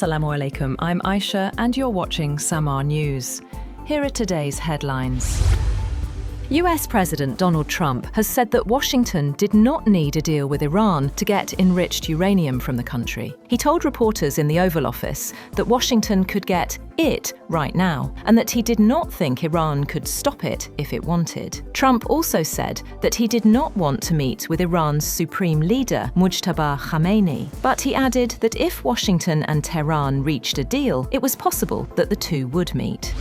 Assalamu alaikum, I'm Aisha and you're watching Samaa News. Here are today's headlines. US President Donald Trump has said that Washington did not need a deal with Iran to get enriched uranium from the country. He told reporters in the Oval Office that Washington could get it right now, and that he did not think Iran could stop it if it wanted. Trump also said that he did not want to meet with Iran's supreme leader, Mujtaba Khamenei, but he added that if Washington and Tehran reached a deal, it was possible that the two would meet.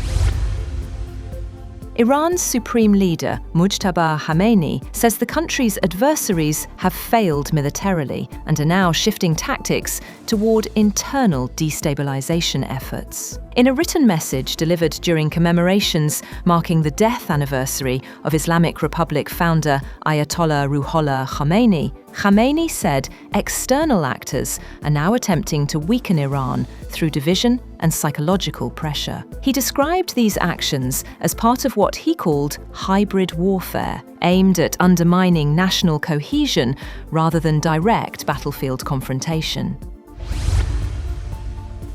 Iran's supreme leader, Mujtaba Khamenei, says the country's adversaries have failed militarily and are now shifting tactics toward internal destabilization efforts. In a written message delivered during commemorations marking the death anniversary of Islamic Republic founder Ayatollah Ruhollah Khamenei, Khamenei said external actors are now attempting to weaken Iran through division and psychological pressure. He described these actions as part of what he called hybrid warfare, aimed at undermining national cohesion rather than direct battlefield confrontation.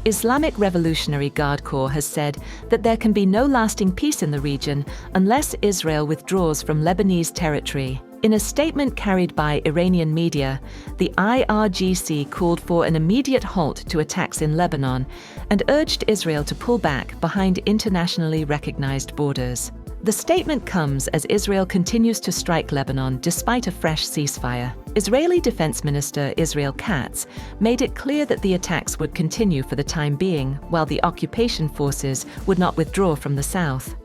Islamic Revolutionary Guard Corps has said that there can be no lasting peace in the region unless Israel withdraws from Lebanese territory. In a statement carried by Iranian media, the IRGC called for an immediate halt to attacks in Lebanon and urged Israel to pull back behind internationally recognized borders. The statement comes as Israel continues to strike Lebanon despite a fresh ceasefire. Israeli Defense Minister Israel Katz made it clear that the attacks would continue for the time being, while the occupation forces would not withdraw from the south.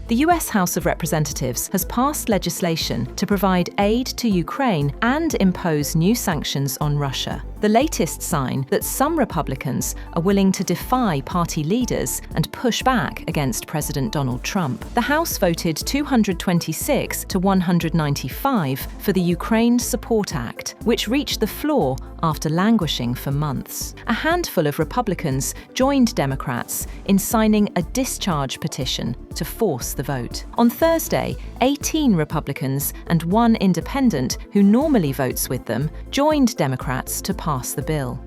The US House of Representatives has passed legislation to provide aid to Ukraine and impose new sanctions on Russia. The latest sign that some Republicans are willing to defy party leaders and push back against President Donald Trump. The House voted 226 to 195 for the Ukraine Support Act, which reached the floor after languishing for months. A handful of Republicans joined Democrats in signing a discharge petition to force the vote. On Thursday, 18 Republicans and one independent who normally votes with them joined Democrats to pass the bill.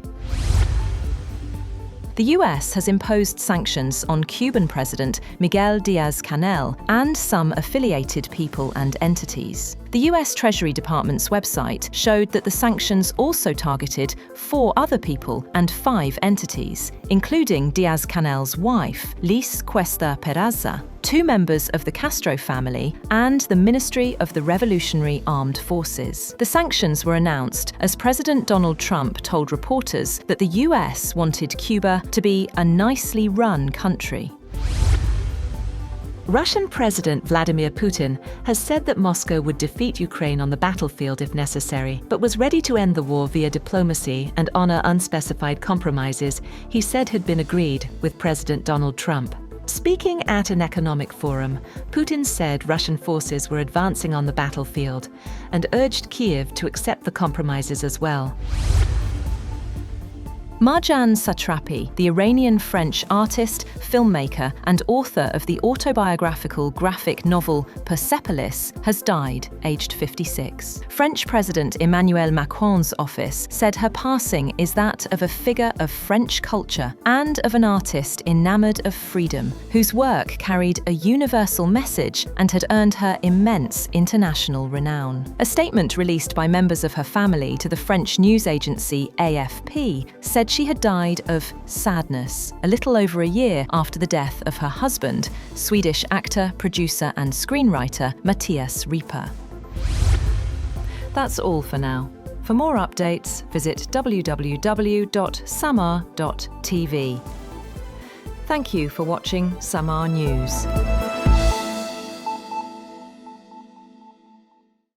The US has imposed sanctions on Cuban President Miguel Diaz-Canel and some affiliated people and entities. The US Treasury Department's website showed that the sanctions also targeted 4 other people and 5 entities, including Diaz-Canel's wife, Liz Cuesta Peraza, 2 members of the Castro family, and the Ministry of the Revolutionary Armed Forces. The sanctions were announced as President Donald Trump told reporters that the US wanted Cuba to be a nicely run country. Russian President Vladimir Putin has said that Moscow would defeat Ukraine on the battlefield if necessary, but was ready to end the war via diplomacy and honor unspecified compromises he said had been agreed with President Donald Trump. Speaking at an economic forum, Putin said Russian forces were advancing on the battlefield and urged Kyiv to accept the compromises as well. Marjane Satrapi, the Iranian-French artist, filmmaker, and author of the autobiographical graphic novel Persepolis, has died, aged 56. French President Emmanuel Macron's office said her passing is that of a figure of French culture and of an artist enamored of freedom, whose work carried a universal message and had earned her immense international renown. A statement released by members of her family to the French news agency AFP said she had died of sadness a little over a year after the death of her husband, Swedish actor, producer and screenwriter Mattias Ripa. That's all for now. For more updates, visit www.samaa.tv. Thank you for watching Samaa News.